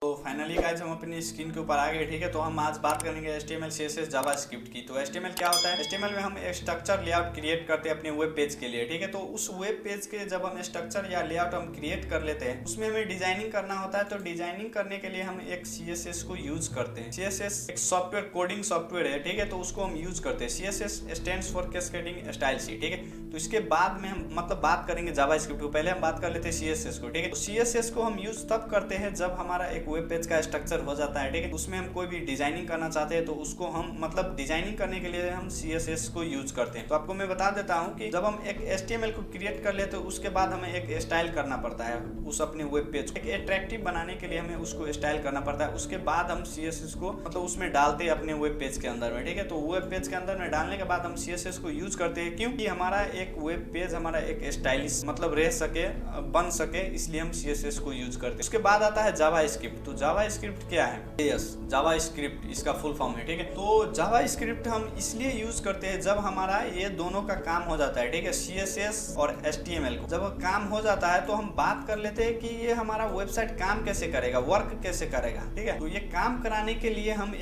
तो finally guys हम अपनी स्क्रीन के ऊपर आ गए। ठीक है, तो हम आज बात करेंगे HTML CSS जावास्क्रिप्ट की। तो HTML क्या होता है? HTML में हम एक स्ट्रक्चर लेआउट क्रिएट करते हैं अपने वेब पेज के लिए। ठीक है, तो उस वेब पेज के जब हम स्ट्रक्चर या लेआउट हम क्रिएट कर लेते हैं, उसमें हमें डिजाइनिंग करना होता है। तो डिजाइनिंग करने के लिए हम एक CSS को यूज करते हैं। CSS एक सॉफ्टवेयर, कोडिंग सॉफ्टवेयर है। ठीक है, तो उसको हम यूज करते हैं। CSS stands for cascading style sheet. ठीक है, तो इसके बाद में हम मतलब बात करेंगे जावास्क्रिप्ट को। पहले हम बात कर लेते हैं CSS को। ठीक है, तो CSS को हम यूज तब करते हैं जब हमारा एक वेब पेज का स्ट्रक्चर हो जाता है। ठीक है, उसमें हम कोई भी डिजाइनिंग करना चाहते हैं तो उसको हम मतलब डिजाइनिंग करने के लिए हम CSS को यूज करते हैं। तो आपको मैं बता देता हूं कि जब हम एक HTML को क्रिएट कर लेते हैं तो उसके बाद हमें एक स्टाइल करना पड़ता है उस अपने वेब पेज को। एक अट्रैक्टिव बनाने के लिए हमें उसको स्टाइल करना पड़ता है। उसके बाद हम CSS को मतलब उसमें डालते हैं अपने वेब पेज के अंदर में। ठीक है, तो वेब पेज के अंदर में डालने के बाद हम CSS को यूज करते हैं, क्योंकि हमारा एक वेब पेज हमारा एक स्टाइलिश मतलब रह सके, बन सके, इसलिए हम CSS को यूज करते हैं। उसके बाद आता है जावास्क्रिप्ट। तो जावास्क्रिप्ट क्या है? यस, जावास्क्रिप्ट इसका फुल फॉर्म है। ठीक है, तो जावास्क्रिप्ट हम इसलिए यूज करते हैं जब हमारा ये दोनों का काम हो जाता है। ठीक है, CSS और HTML को जब काम हो जाता है तो हम बात कर लेते हैं कि ये हमारा वेबसाइट काम कैसे करेगा, वर्क कैसे करेगा। ठीक है, तो ये काम कराने के लिए हम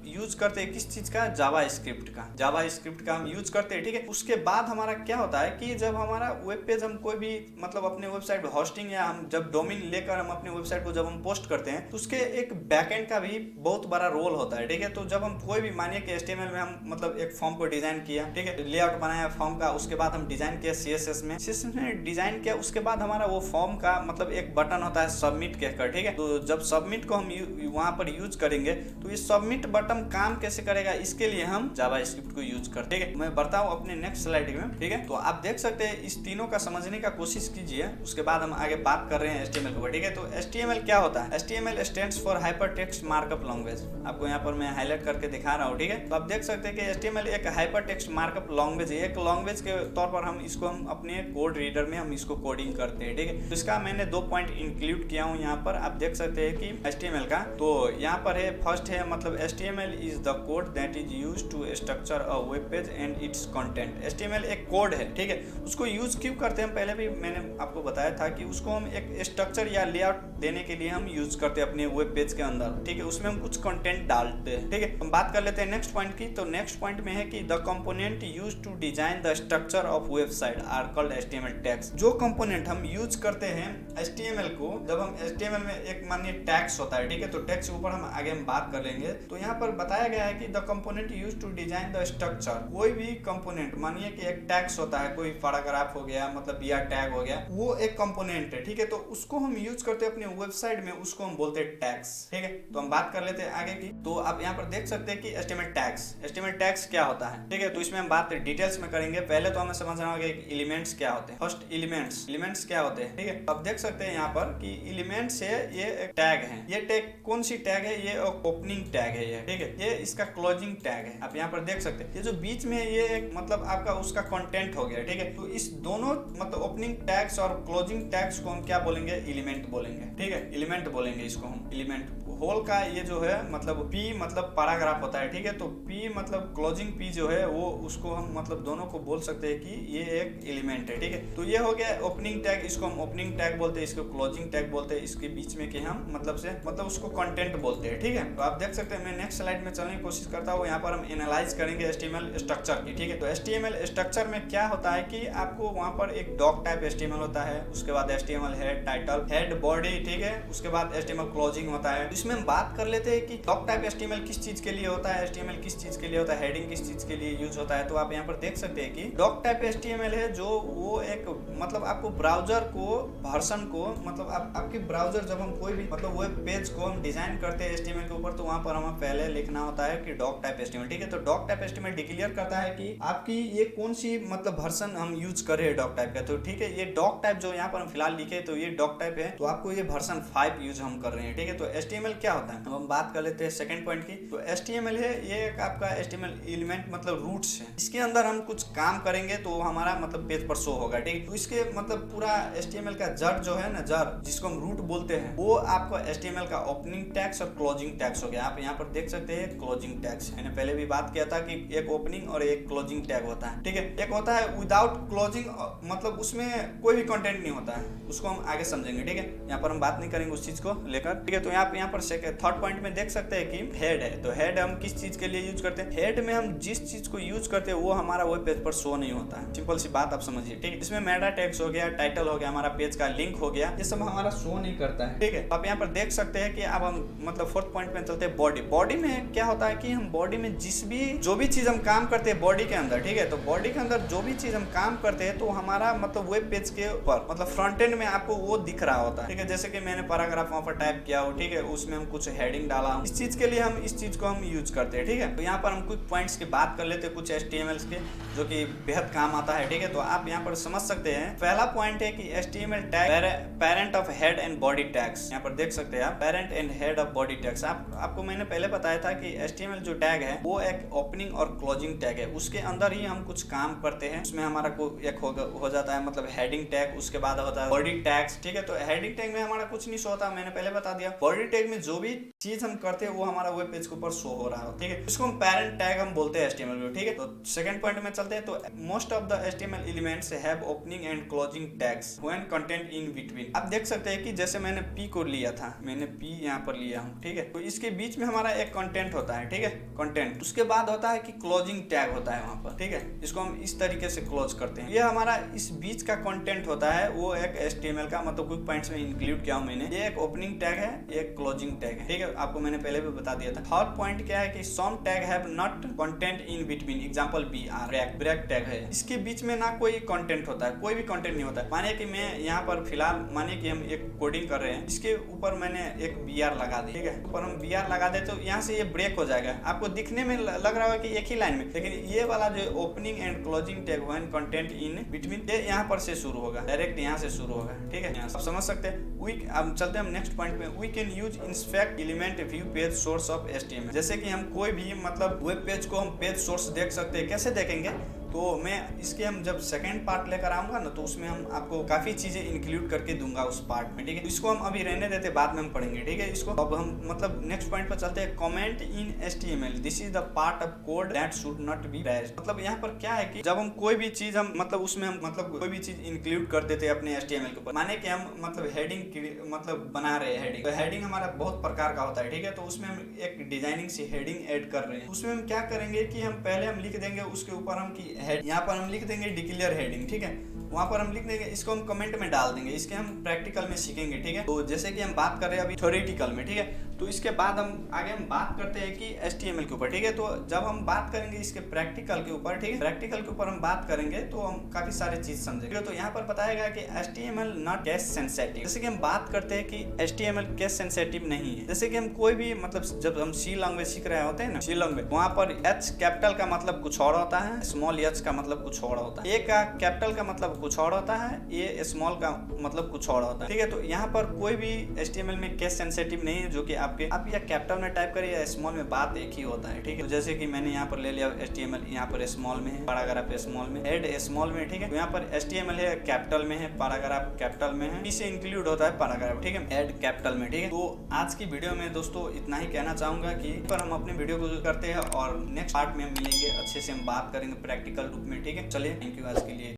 यूज करते हैं किस चीज का? जावास्क्रिप्ट का। जावास्क्रिप्ट का हम यूज करते हैं। ठीक है, उसके बाद हमारा क्या होता है कि जब हमारा वेब पेज हम कोई भी मतलब अपने वेबसाइट होस्टिंग या हम जब डोमेन लेकर हम अपने वेबसाइट को जब हम पोस्ट करते हैं तो उसके एक बैकएंड का भी बहुत बड़ा रोल होता है। ठीक है, तो जब हम कोई भी मानिए कि HTML में हम मतलब एक फॉर्म को डिजाइन किया, ठीक है, लेआउट बनाया फॉर्म का, उसके बाद हम डिजाइन किया CSS में डिजाइन किया, उसके बाद हमारा वो फॉर्म का मतलब एक बटन होता है सबमिट कहकर। ठीक है, तो जब सबमिट को हम वहां पर यूज करेंगे तो ये सबमिट बटन काम कैसे करेगा, इसके लिए हम जावास्क्रिप्ट को यूज करते हैं। मैं बताऊं अपने नेक्स्ट स्लाइड में। ठीक है, तो आप देख सकते हैं, इस तीनों का समझने का कोशिश कीजिए। उसके बाद हम आगे बात कर रहे हैं HTML के ऊपर। ठीक है, तो HTML क्या होता है? HTML stands for hypertext markup language. आपको यहाँ पर मैं हाईलाइट करके दिखा रहा हूँ। ठीक है, तो आप देख सकते हैं कि HTML एक हाइपरटेक्स्ट मार्कअप लैंग्वेज है। एक लैंग्वेज के तौर पर हम अपने कोड रीडर में हम इसको कोडिंग करते हैं। ठीक है, तो इसका मैंने 2 पॉइंट इंक्लूड किया हूँ यहाँ पर। आप देख सकते हैं कि HTML का तो यहाँ पर है, फर्स्ट है मतलब HTML is the code that is used to structure a web page and its content. HTML एक कोड है। ठीक है, उसको यूज क्यों करते हैं? पहले भी मैंने आपको बताया था कि उसको हम एक स्ट्रक्चर या लेआउट देने के लिए हम यूज करते हैं अपने वेब पेज के अंदर। ठीक है, उसमें हम कुछ कंटेंट डालते हैं। ठीक है, हम बात कर लेते हैं नेक्स्ट पॉइंट की। तो नेक्स्ट पॉइंट में है कि the component used to design the structure of website are called HTML tags. जो कंपोनेंट हम यूज करते हैं HTML को, जब हम HTML में एक मानिए टैग्स होता है। ठीक है, तो टैग्स के ऊपर हम आगे बात कर लेंगे। तो यहाँ पर बताया गया है कि the component used to design the structure. कोई भी कंपोनेंट मानिए कि एक टैग्स होता है, कोई पैराग्राफ हो गया मतलब या टैग हो गया, वो एक कंपोनेंट है। ठीक है, तो उसको हम यूज करते हैं अपने वेबसाइट में, उसको हम बोलते हैं टैग्स। ठीक है, तो हम बात कर लेते हैं आगे की। तो आप यहाँ पर देख सकते हैं कि HTML टैग्स क्या होता है। ठीक है, तो इसमें हम बात डिटेल्स में करेंगे। पहले तो हमें समझना होगा कि एलिमेंट्स क्या होते हैं। फर्स्ट एलिमेंट्स क्या होते हैं। ठीक है, आप देख सकते हैं यहाँ पर कि एलिमेंट्स है, ये एक टैग है। ये टैग कौन सी टैग है? ये ओपनिंग टैग है ये। ठीक है, ये इसका क्लोजिंग टैग है। आप यहाँ पर देख सकते हैं ये जो बीच में ये एक मतलब आपका उसका कंटेंट हो गया। ठीक है, तो इस दोनों मतलब ओपनिंग टैग्स और क्लोजिंग टैग्स को हम क्या बोलेंगे? एलिमेंट बोलेंगे। ठीक है, एलिमेंट बोलेंगे इसको हम। एलिमेंट होल का ये जो है मतलब P मतलब पैराग्राफ होता है। ठीक है, तो P मतलब क्लोजिंग P जो है वो उसको हम मतलब दोनों को बोल सकते हैं कि ये एक एलिमेंट है। ठीक है, तो ये हो गया ओपनिंग टैग, इसको हम ओपनिंग टैग बोलते हैं, इसको क्लोजिंग टैग बोलते हैं। इसके बीच में के हम मतलब उसको कंटेंट बोलते हैं। ठीक है, तो आप देख सकते हैं, मैं नेक्स्ट स्लाइड में चलने की कोशिश करता हूँ। यहाँ पर हम एनालाइज करेंगे HTML स्ट्रक्चर की। ठीक है, तो HTML स्ट्रक्चर में क्या होता है कि आपको वहाँ पर एक डॉक टाइप HTML होता है, उसके बाद HTML head, title, head, body. ठीक है, उसके बाद HTML क्लोजिंग होता है। इसमें हम बात कर लेते हैं कि डॉक टाइप HTML किस चीज के लिए होता है, HTML किस चीज के लिए होता है, हेडिंग किस चीज के लिए यूज होता है। तो आप यहाँ पर देख सकते हैं कि डॉक टाइप HTML है जो वो एक मतलब आपको ब्राउजर को वर्जन को मतलब आपकी ब्राउजर जब हम कोई भी मतलब वेब पेज को हम डिजाइन करते हैं HTML के ऊपर, तो वहां पर हमें पहले लिखना होता है कि डॉक टाइप HTML। ठीक है, तो डॉक टाइप HTML डिक्लेयर करता है कि आपकी ये कौन सी मतलब वर्जन हम यूज कर रहे हैं डॉक टाइप का। तो ठीक है, ये डॉक टाइप जो यहाँ पर हम फिलहाल लिखे तो ये डॉक टाइप है, तो आपको ये वर्जन 5 यूज हम कर रहे हैं। ठीक है, तो HTML क्या होता है? अब हम बात कर लेते हैं सेकंड पॉइंट की। तो HTML है ये एक आपका HTML एलिमेंट मतलब रूट्स है। इसके अंदर हम कुछ काम करेंगे तो हमारा मतलब पेज पर शो होगा। ठीक, तो इसके मतलब पूरा HTML का जड़ जो है ना, जड़ जिसको हम रूट बोलते हैं, वो आपको HTML का ओपनिंग टैग्स और क्लोजिंग टैग्स हो गया। आप यहाँ पर देख सकते हैं क्लोजिंग टैग्स। मैंने पहले भी बात किया था कि एक ओपनिंग और एक क्लोजिंग टैग होता है। ठीक है, एक होता है विदाउट क्लोजिंग मतलब उसमें कोई भी कंटेंट नहीं होता है, उसको हम आगे समझेंगे। ठीक है, यहाँ पर हम बात नहीं करेंगे उस चीज को, लेकर, ठीक है। तो यहाँ पर थर्ड पॉइंट में देख सकते हैं कि हेड है। तो हेड हम किस चीज के लिए यूज करते हैं, हेड में हम जिस चीज को यूज करते हैं वो हमारा वेब पेज पर शो नहीं होता है। सिंपल सी बात आप समझिए, ठीक है। इसमें मेटा टैग्स हो गया, टाइटल हो गया, हमारा पेज का लिंक हो गया, ये सब हमारा शो नहीं करता है, ठीक है। आप यहाँ पर देख सकते हैं कि अब हम मतलब फोर्थ पॉइंट में चलते हैं बॉडी। बॉडी में क्या होता है कि हम बॉडी में जो भी चीज हम काम करते हैं बॉडी के अंदर, ठीक है। तो बॉडी के अंदर जो भी चीज हम काम करते हैं तो हमारा मतलब वेब पेज के ऊपर मतलब फ्रंट एंड में आपको वो दिख रहा होता है, ठीक है। जैसे कि मैंने पैराग्राफ वहां पर टाइप किया हो, ठीक है, उसमें हम कुछ हेडिंग डाला हूं, इस चीज के लिए हम इस चीज को हम यूज करते हैं, ठीक है। तो यहाँ पर हम कुछ पॉइंट्स की बात कर लेते हैं, कुछ HTML के जो कि बेहद काम आता है, ठीक है। तो आप यहाँ पर समझ सकते हैं। पहला पॉइंट है कि HTML tag parent of head and body tags. यहाँ पर देख सकते हैं आप, parent and head of body tags. आपको मैंने पहले बताया था कि HTML जो टैग है वो एक ओपनिंग और क्लोजिंग टैग है, उसके अंदर ही हम कुछ काम करते हैं। उसमें हमारा को एक हो जाता है मतलब हेडिंग टैग, उसके बाद होता है बॉडी टैग्स, ठीक है। तो हेडिंग टैग में हमारा कुछ नहीं शो होता, मैंने पहले बता दिया। बॉडी टैग में जो भी चीज हम करते हैं वो हमारा वेब पेज के ऊपर शो हो रहा है, ठीक है। इसको हम पेरेंट टैग हम बोलते हैं HTML में, ठीक है। तो सेकंड पॉइंट में चलते हैं। तो most of the HTML elements have opening and closing tags when content in between. आप देख सकते हैं कि जैसे मैंने P को लिया था, मैंने P यहाँ पर लिया हूँ, ठीक है। तो इसके बीच में हमारा एक कंटेंट होता है, ठीक है, कंटेंट। उसके बाद होता है कि क्लोजिंग टैग होता है वहां पर, ठीक है। इसको हम इस तरीके से क्लोज करते हैं। ये हमारा इस बीच का कंटेंट होता है, वो एक HTML का मतलब कुछ पॉइंट्स में इंक्लूड किया हूं मैंने। ये एक ओपनिंग टैग है, एक क्लोजिंग टैग है, ठीक है। आपको मैंने पहले भी बता दिया था। थर्ड पॉइंट क्या है कि some tag have not content in between, example BR break tag है, इसके बीच में ना कोई कंटेंट होता है, कोई भी कंटेंट नहीं होता है। मानिए कि मैं यहाँ पर फिलहाल मानिए कि हम एक कोडिंग कर रहे हैं, इसके ऊपर मैंने एक BR लगा दी, ठीक है। ऊपर हम BR लगा दे तो यहाँ से ये ब्रेक हो जाएगा। आपको दिखने में लग रहा है कि एक ही लाइन में, लेकिन ये वाला जो opening and closing tag when content in between, ये यहाँ पर से शुरू होगा, डायरेक्ट यहाँ से शुरू होगा, ठीक है। यहाँ समझ सकते हैं। अब चलते हैं हम नेक्स्ट पॉइंट में। We can use inspect element view page source of HTML। जैसे कि हम कोई भी मतलब वेब पेज को हम पेज सोर्स देख सकते हैं। कैसे देखेंगे, तो मैं इसके हम जब सेकंड पार्ट लेकर आऊंगा ना, तो उसमें हम आपको काफी चीजें इंक्लूड करके दूंगा उस पार्ट में, ठीक है। इसको हम अभी रहने देते, बाद में हम पढ़ेंगे, ठीक है। इसको अब हम मतलब नेक्स्ट पॉइंट पर चलते हैं। Comment in HTML, this is the part of code that should not be raised. मतलब यहाँ पर क्या है कि जब हम कोई भी चीज हम मतलब उसमें हम मतलब कोई भी चीज इंक्लूड कर देते हैं अपने HTML के ऊपर, माने कि हम मतलब हेडिंग मतलब बना रहे हैं हेडिंग, तो हेडिंग हमारा बहुत प्रकार का होता है, ठीक है। तो उसमें हम एक डिजाइनिंग सी हेडिंग ऐड कर रहे हैं। उसमें हम क्या करेंगे कि हम पहले हम लिख देंगे उसके ऊपर हम की हेड, यहाँ पर हम लिख देंगे डिक्लेयर हेडिंग, ठीक है। वहां पर हम लिख देंगे, इसको हम कमेंट में डाल देंगे। इसके हम प्रैक्टिकल में सीखेंगे, ठीक है। तो जैसे कि हम बात कर रहे हैं अभी थ्योरेटिकल में, ठीक है। तो इसके बाद हम आगे हम बात करते हैं कि HTML के ऊपर, ठीक है। तो जब हम बात करेंगे इसके प्रैक्टिकल के ऊपर, ठीक है, प्रैक्टिकल के ऊपर हम बात करेंगे तो हम काफी सारी चीज समझेंगे। तो यहाँ पर बताएगा कि HTML नॉट केस सेंसिटिव। जैसे कि हम बात करते हैं कि HTML केस सेंसिटिव नहीं है। जैसे कि हम कोई भी मतलब जब हम C लैंग्वेज सीख रहे होते हैं ना, C लैंग्वेज, वहाँ पर H कैपिटल का मतलब कुछ और होता है, स्मॉल h का मतलब कुछ और होता है, A का कैपिटल का मतलब कुछ और होता है, A स्मॉल का मतलब कुछ और होता है, ठीक है। तो यहाँ पर कोई भी HTML में केस सेंसिटिव नहीं है, जो कि आपके आप या कैपिटल में टाइप करिए या स्मॉल में, बात एक ही होता है, ठीक है। तो जैसे कि मैंने यहाँ पर ले लिया HTML, यहाँ पर स्मॉल में है, पैराग्राफ स्मॉल में, हेड स्मॉल में, ठीक है। तो यहाँ पर HTML है कैपिटल में है, पैराग्राफ कैपिटल में है, इसे इंक्लूड होता है पैराग्राफ, ठीक है, हेड कैपिटल में, ठीक है। तो आज की वीडियो में दोस्तों इतना ही कहना चाहूंगा कि पर हम अपने वीडियो को करते हैं और नेक्स्ट पार्ट में हम मिलेंगे, अच्छे से हम बात करेंगे प्रैक्टिकल रूप में, ठीक है। चलिए, थैंक यू आज के लिए।